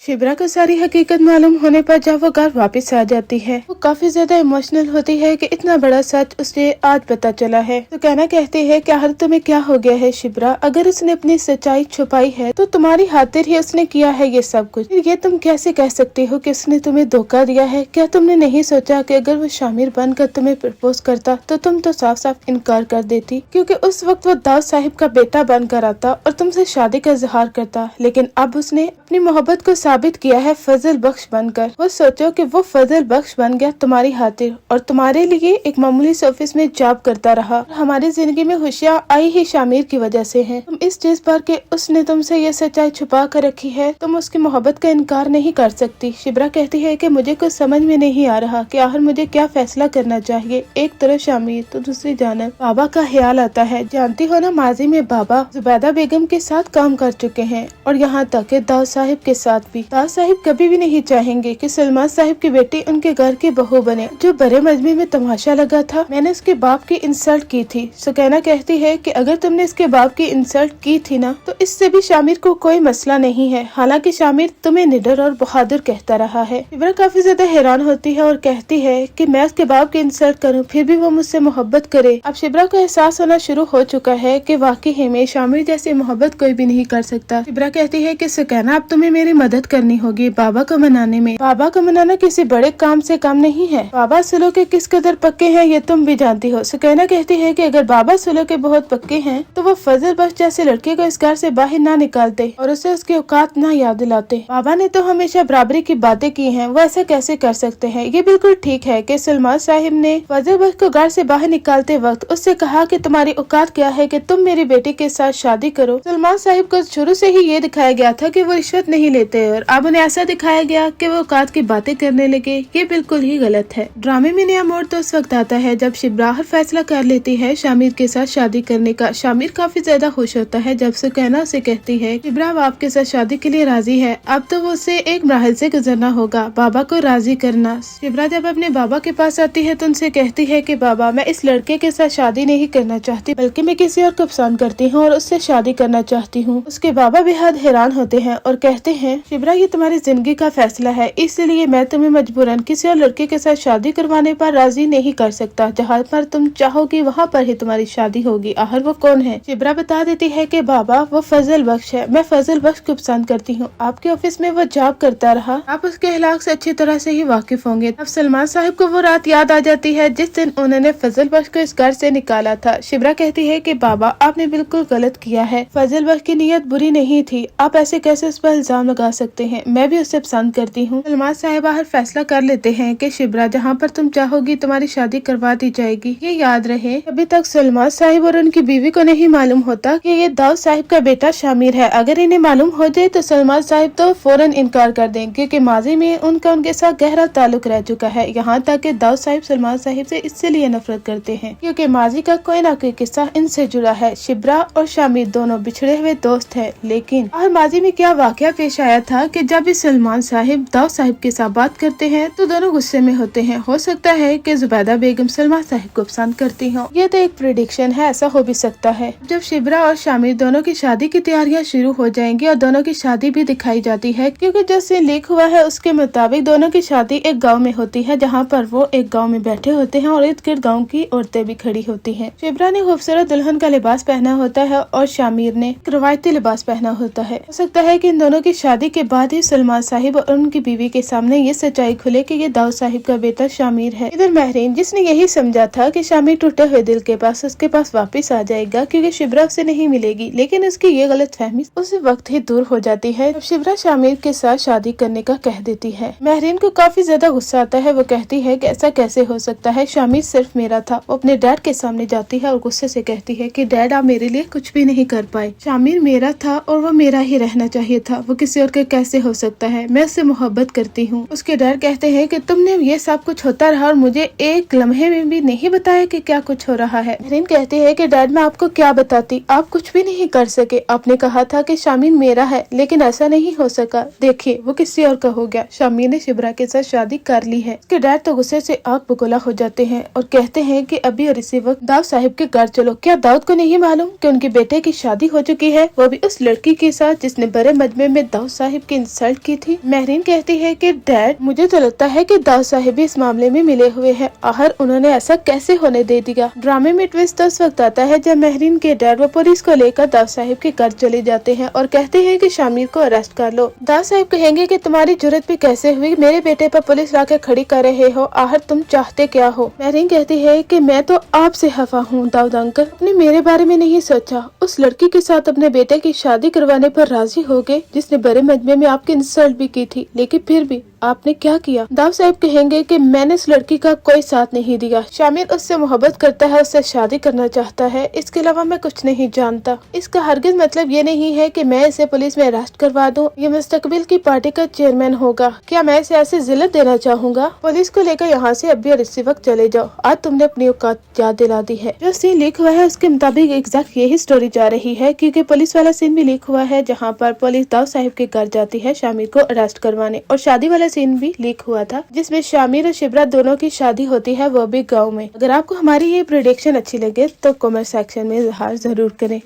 शिब्रा को सारी हकीकत मालूम होने पर जब वो घर वापस आ जाती है वो काफी ज्यादा इमोशनल होती है कि इतना बड़ा सच उसे आज पता चला है। तो कहना कहती है कि आखिर तुम्हें क्या हो गया है शिब्रा, अगर उसने अपनी सच्चाई छुपाई है तो तुम्हारी खातिर ही उसने किया है ये सब कुछ। ये तुम कैसे कह सकती हो कि उसने तुम्हें धोखा दिया है? क्या तुमने नहीं सोचा कि अगर वो शामिर बनकर तुम्हें प्रपोज करता तो तुम तो साफ साफ इनकार कर देती, क्योंकि उस वक्त वो दाऊद साहिब का बेटा बनकर आता और तुमसे शादी का इजहार करता। लेकिन अब उसने अपनी मोहब्बत को साबित किया है फजल बख्श बनकर। वो सोचो कि वो फजल बख्श बन गया तुम्हारी खातिर और तुम्हारे लिए एक मामूली से ऑफिस में जॉब करता रहा। हमारी जिंदगी में खुशियाँ आई ही शामिर की वजह से है। तुम इस चीज पर कि उसने तुमसे ये सच्चाई छुपा कर रखी है, तुम उसकी मोहब्बत का इनकार नहीं कर सकती। शिब्रा कहती है कि मुझे कुछ समझ में नहीं आ रहा कि आखिर मुझे क्या फैसला करना चाहिए। एक तरफ शामिर तो दूसरी जानब बाबा का ख्याल आता है। जानती हो ना, माजी में बाबा जुबैदा बेगम के साथ काम कर चुके हैं और यहाँ तक कि दाऊद साहिब के साथ भी। दाऊद साहिब कभी भी नहीं चाहेंगे कि सलमान साहिब की बेटी उनके घर की बहू बने। जो बड़े मजमे में तमाशा लगा था, मैंने उसके बाप की इंसल्ट की थी। सुकैना कहती है कि अगर तुमने इसके बाप की इंसल्ट की थी ना तो इससे भी शामिर को कोई मसला नहीं है। हालांकि शामिर तुम्हें निडर और बहादुर कहता रहा है। शिब्रा काफी ज्यादा हैरान होती है और कहती है कि मैं उसके बाप की इंसल्ट करूं फिर भी वो मुझसे मोहब्बत करे। अब शिब्रा को एहसास होना शुरू हो चुका है कि वाकई में शामिर जैसी मोहब्बत कोई भी नहीं कर सकता। शिब्रा कहती है कि सुकैना अब तुम्हें मेरी मदद करनी होगी बाबा को मनाने में। बाबा को मनाना किसी बड़े काम से कम नहीं है। बाबा सुलह के किस कदर पक्के हैं ये तुम भी जानती हो। सुकैना कहती है कि अगर बाबा सुलह के बहुत पक्के हैं तो वो फजल बख्श जैसे लड़के को इस घर से बाहर ना निकालते और उसे उसकी औकात ना याद दिलाते। बाबा ने तो हमेशा बराबरी की बातें की हैं, वो ऐसा कैसे कर सकते हैं? ये बिल्कुल ठीक है कि सलमान साहिब ने फजल बख्श को घर से बाहर निकालते वक्त उससे कहा कि तुम्हारी औकात क्या है कि तुम मेरी बेटी के साथ शादी करो। सलमान साहिब को शुरू से ही ये दिखाया गया था कि वो रिश्वत नहीं लेते और अब उन्हें ऐसा दिखाया गया कि वो औकात की बातें करने लगे। ये बिल्कुल ही गलत है। ड्रामे में नया मोड़ तो उस वक्त आता है जब शिब्रा फैसला कर लेती है शामिर के साथ शादी करने का। शामिर काफी ज्यादा खुश होता है जब सुकैना उसे कहती है शिब्रा आपके साथ शादी के लिए राजी है। अब तो वो उसे एक मराहल से गुजरना होगा, बाबा को राजी करना। शिब्रा जब अपने बाबा के पास आती है तो उनसे कहती है कि बाबा, मैं इस लड़के के साथ शादी नहीं करना चाहती बल्कि मैं किसी और को पसंद करती हूँ और उससे शादी करना चाहती हूँ। उसके बाबा बेहद हैरान होते हैं और कहते हैं शिब्रा ये तुम्हारी जिंदगी का फैसला है, इसलिए मैं तुम्हें मजबूरन किसी और लड़के के साथ शादी करवाने पर राजी नहीं कर सकता। जहाँ पर तुम चाहोगी वहाँ पर ही तुम्हारी शादी होगी। आखिर वो कौन है? शिब्रा बता देती है कि बाबा वो फजल बख्श है। मैं फजल बख्श को पसंद करती हूँ। आपके ऑफिस में वो जॉब करता रहा, आप उसके अखलाक से अच्छी तरह से ही वाकिफ होंगे। अब सलमान साहिब को वो रात याद आ जाती है जिस दिन उन्होंने फजल बख्श को इस घर से निकाला था। शिब्रा कहती है कि बाबा आपने बिल्कुल गलत किया है, फजल बख्श की नीयत बुरी नहीं थी, आप ऐसे कैसे उस पर इल्जाम लगा सकते हैं? मैं भी उसे पसंद करती हूँ। सलमान साहिब बाहर फैसला कर लेते हैं कि शिब्रा जहाँ पर तुम चाहोगी तुम्हारी शादी करवा दी जाएगी। ये याद रहे अभी तक सलमान साहिब और उनकी बीवी को नहीं मालूम होता कि ये दाऊद साहिब का बेटा शामिर है। अगर इन्हें मालूम हो जाए तो सलमान साहिब तो फौरन इनकार कर दें, क्योंकि माजी में उनके साथ गहरा ताल्लुक रह चुका है। यहाँ तक कि दाऊद साहिब सलमान साहिब से इसलिए नफरत करते हैं क्योंकि माजी का कोई ना कोई किस्सा इनसे जुड़ा है। शिब्रा और शामिर दोनों बिछड़े हुए दोस्त है, लेकिन माजी में क्या वाकया पेश आया था कि जब भी सलमान साहिब दाऊद साहिब के साथ बात करते हैं तो दोनों गुस्से में होते हैं। हो सकता है कि जुबैदा बेगम सलमान साहिब को पसंद करती हो। ये तो एक प्रेडिक्शन है, ऐसा हो भी सकता है। जब शिब्रा और शामिर दोनों की शादी की तैयारियां शुरू हो जाएंगी और दोनों की शादी भी दिखाई जाती है, क्योंकि जो सीन लीक हुआ है उसके मुताबिक दोनों की शादी एक गाँव में होती है, जहाँ पर वो एक गाँव में बैठे होते हैं और इर्द गिर्द गाँव की औरतें भी खड़ी होती है। शिब्रा ने खूबसूरत दुल्हन का लिबास पहना होता है और शामिर ने रवायती लिबास पहना होता है। हो सकता है कि इन दोनों की शादी के बाद ही सलमान साहिब और उनकी बीवी के सामने ये सच्चाई खुले कि ये दाऊद साहिब का बेटा शामिर है। इधर महरीन, जिसने यही समझा था कि शामिर टूटे हुए दिल के पास उसके पास वापस आ जाएगा क्योंकि शिब्रा उसे नहीं मिलेगी, लेकिन उसकी ये गलत फहमी उस वक्त ही दूर हो जाती है जब शिब्रा शामिर के साथ शादी करने का कह देती है। महरीन को काफी ज्यादा गुस्सा आता है। वो कहती है कि ऐसा कैसे हो सकता है, शामिर सिर्फ मेरा था। वो अपने डैड के सामने जाती है और गुस्से से कहती है कि डैड आप मेरे लिए कुछ भी नहीं कर पाए। शामिर मेरा था और वो मेरा ही रहना चाहिए था, वो किसी और के कैसे हो सकता है? मैं उससे मोहब्बत करती हूँ। उसके डैड कहते हैं कि तुमने ये सब कुछ होता रहा और मुझे एक लम्हे में भी नहीं बताया कि क्या कुछ हो रहा है। महरीन कहती है कि डैड मैं आपको क्या बताती, आप कुछ भी नहीं कर सके। आपने कहा था कि शामिर मेरा है, लेकिन ऐसा नहीं हो सका। देखिए वो किसी और का हो गया। शामिर ने शिब्रा के साथ शादी कर ली है। उसके डैड तो गुस्से से आग बगोला हो जाते हैं और कहते हैं कि अभी और इसी वक्त दाऊद साहिब के घर चलो। क्या दाऊद को नहीं मालूम कि उनके बेटे की शादी हो चुकी है, वो भी उस लड़की के साथ जिसने बड़े मजमे में दाऊद साहिब की इंसल्ट की थी। महरीन कहती है कि डैड, मुझे तो लगता है कि दाऊद साहिब भी इस मामले में मिले हुए हैं। आखिर उन्होंने ऐसा कैसे होने दे दिया। ड्रामे में ट्विस्ट तो उस वक्त आता है जब महरीन के डैड वो पुलिस को लेकर दाऊद साहिब के घर चले जाते हैं और कहते हैं कि शामिर को अरेस्ट कर लो। दाऊद साहिब कहेंगे कि तुम्हारी जुर्रत भी कैसे हुई, मेरे बेटे पर पुलिस लाके खड़ी कर रहे हो, आखिर तुम चाहते क्या हो। महरीन कहती है कि मैं तो आपसे खफा हूँ दाऊद अंकल, आपने मेरे बारे में नहीं सोचा। उस लड़की के साथ अपने बेटे की शादी करवाने पर राजी हो गए जिसने बड़े मजमे में आपकी इंसल्ट भी की थी, लेकिन फिर भी आपने क्या किया। दाऊद साहब कहेंगे कि मैंने इस लड़की का कोई साथ नहीं दिया। शामिर उससे मोहब्बत करता है, उससे शादी करना चाहता है, इसके अलावा मैं कुछ नहीं जानता। इसका हरगिज मतलब ये नहीं है कि मैं इसे पुलिस में अरेस्ट करवा दूं। ये मुस्तकबिल की पार्टी का चेयरमैन होगा। क्या मैं इसे ऐसे जिल्लत देना चाहूँगा। पुलिस को लेकर यहाँ से अभी और इसी वक्त चले जाओ। आज तुमने अपनी औकात याद दिला दी है। जो सीन लीक हुआ है उसके मुताबिक एग्जैक्ट यही स्टोरी जा रही है, क्योंकि पुलिस वाला सीन भी लीक हुआ है जहाँ पर पुलिस दाऊद साहिब के घर जाती है शामिर को अरेस्ट करवाने, और शादी वाला सीन भी लीक हुआ था जिसमें शामिर और शिब्रा दोनों की शादी होती है, वो भी गाँव में। अगर आपको हमारी ये प्रेडिक्शन अच्छी लगे तो कमेंट सेक्शन में इजहार जरूर करें।